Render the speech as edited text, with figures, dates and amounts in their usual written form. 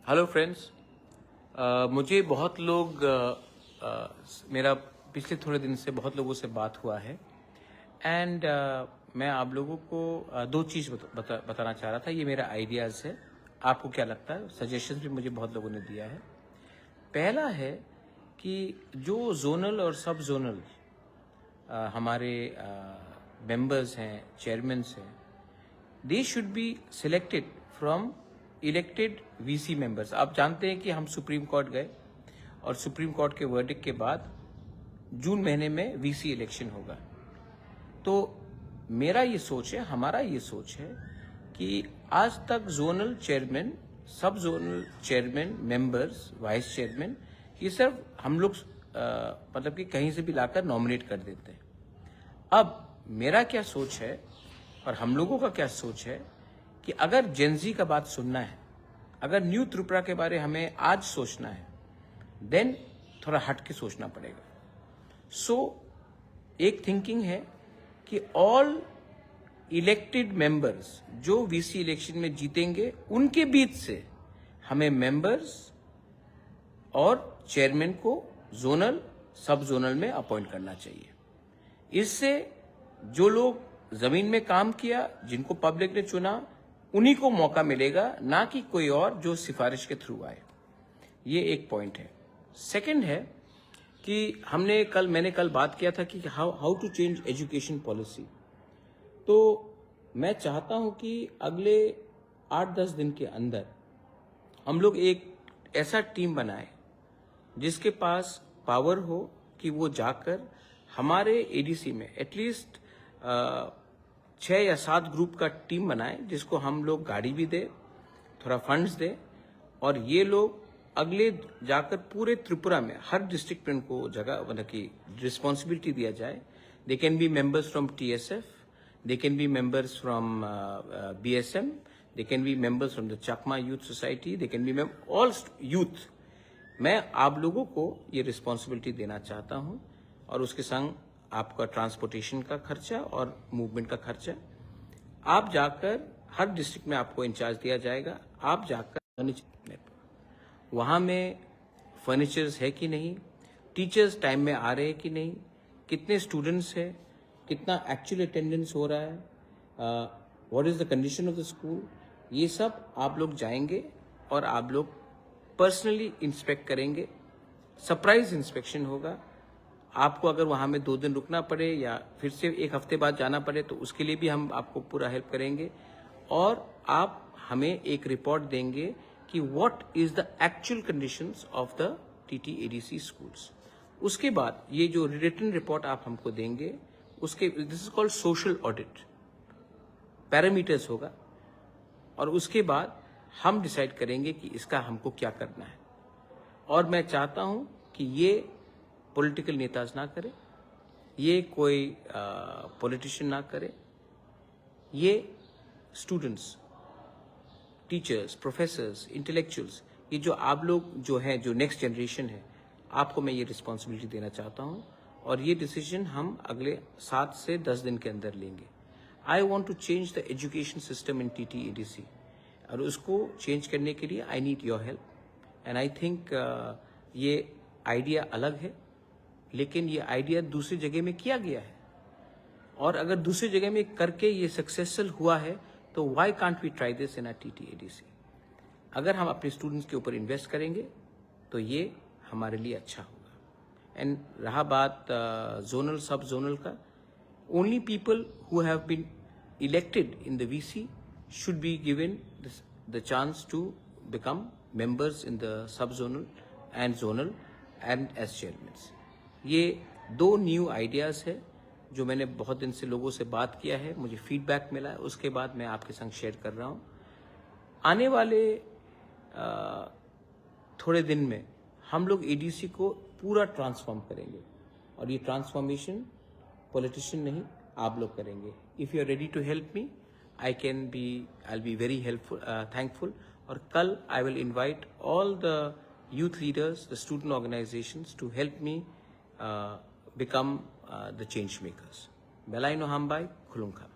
Hello friends. मुझे बहुत लोग मेरा पिछले थोड़े दिन से बहुत लोगों से बात हुआ है एंड मैं आप लोगों को दो चीज़ बताना चाह रहा था। ये मेरा आइडियाज़ है, आपको क्या लगता है? सजेशंस भी मुझे बहुत लोगों ने दिया है। पहला है कि जो जोनल और सब जोनल हमारे मेंबर्स हैं, चेयरमैन्स हैं, they should be selected from elected VC members. आप जानते हैं कि हम सुप्रीम कोर्ट गए और सुप्रीम कोर्ट के वर्डिक्ट के बाद जून महीने में वीसी इलेक्शन होगा। तो मेरा ये सोच है, हमारा ये सोच है कि आज तक जोनल चेयरमैन, सब zonal chairman, members, vice chairman, ये सब हम लोग मतलब कि कहीं से भी लाकर नॉमिनेट कर देते हैं। अब मेरा क्या सोच है और हम लोगों का क्या सोच है कि अगर जेनजी का बात सुनना है, अगर न्यू त्रिपुरा के बारे हमें आज सोचना है, देन थोड़ा हट के सोचना पड़ेगा। एक थिंकिंग है कि ऑल इलेक्टेड मेंबर्स जो वीसी इलेक्शन में जीतेंगे, उनके बीच से हमें मेंबर्स और चेयरमैन को जोनल, सब जोनल में अपॉइंट करना चाहिए। इससे जो लोग जमीन में काम किया, जिनको पब्लिक ने चुना, उन्हीं को मौका मिलेगा, ना कि कोई और जो सिफारिश के थ्रू आए। ये एक पॉइंट है। सेकंड है कि मैंने कल बात किया था कि how to change education policy. तो मैं चाहता हूं कि अगले 8-10 दिन के अंदर हम लोग एक ऐसा टीम बनाए जिसके पास पावर हो कि वो जाकर हमारे एडीसी में एटलीस्ट 6 या 7 ग्रुप का टीम बनाए, जिसको हम लोग गाड़ी भी दे, थोड़ा फंड्स दे, और ये लोग अगले जाकर पूरे त्रिपुरा में हर डिस्ट्रिक्ट में उनको जगह मतलब कि रिस्पॉन्सिबिलिटी दिया जाए। They can be members from TSF, they can be members from BSM, they can be members from the Chakma youth society, they can be all youth. मैं आप लोगों को ये रिस्पॉन्सिबिलिटी देना चाहता हूँ और उसके संग आपका ट्रांसपोर्टेशन का खर्चा और मूवमेंट का खर्चा। आप जाकर हर डिस्ट्रिक्ट में आपको इंचार्ज दिया जाएगा। आप जाकर वहाँ में फर्नीचर्स है कि नहीं, टीचर्स टाइम में आ रहे हैं कि नहीं, कितने स्टूडेंट्स हैं, कितना एक्चुअल अटेंडेंस हो रहा है, what is the condition of the school, ये सब आप लोग जाएंगे और आप लोग पर्सनली इंस्पेक्ट करेंगे। सरप्राइज इंस्पेक्शन होगा। आपको अगर वहाँ में 2 दिन रुकना पड़े या फिर से 1 हफ्ते बाद जाना पड़े तो उसके लिए भी हम आपको पूरा हेल्प करेंगे, और आप हमें एक रिपोर्ट देंगे कि what is the actual conditions of the TTADC schools. उसके बाद ये जो रिटन रिपोर्ट आप हमको देंगे, उसके this is called social audit, parameters होगा, और उसके बाद हम डिसाइड करेंगे कि इसका हमको क्या करना है। और मैं चाहता हूं कि ये पॉलिटिकल नेताज ना करे, ये कोई पॉलिटिशियन ना करे, ये स्टूडेंट्स, टीचर्स, प्रोफेसर्स, इंटेलेक्चुअल्स, ये जो आप लोग जो हैं, जो नेक्स्ट जनरेशन है, आपको मैं ये रिस्पॉन्सिबिलिटी देना चाहता हूँ, और ये डिसीजन हम अगले 7 से 10 दिन के अंदर लेंगे। I want to change the education system in TTADC, और उसको चेंज करने के लिए I need your help, and I think ये आइडिया अलग है, लेकिन ये आइडिया दूसरी जगह में किया गया है, और अगर दूसरी जगह में करके ये सक्सेसफुल हुआ है तो why can't we try this in TTADC। अगर हम अपने स्टूडेंट्स के ऊपर इन्वेस्ट करेंगे तो ये हमारे लिए अच्छा होगा। एंड रहा बात जोनल, सब जोनल का, only people who have been elected in the VC should be given the chance to become members in the sub-zonal and zonal and as chairmen। ये 2 न्यू आइडियाज़ है जो मैंने बहुत दिन से लोगों से बात किया है, मुझे फीडबैक मिला है, उसके बाद मैं आपके संग शेयर कर रहा हूँ। आने वाले थोड़े दिन में हम लोग ADC को पूरा ट्रांसफॉर्म करेंगे, और ये ट्रांसफॉर्मेशन पॉलिटिशियन नहीं, आप लोग करेंगे। If you are ready to help me, I'll be very helpful, thankful। और कल I will invite all the youth leaders, the student organizations to help me become the change makers। Belaino Hambai, Khulungkha।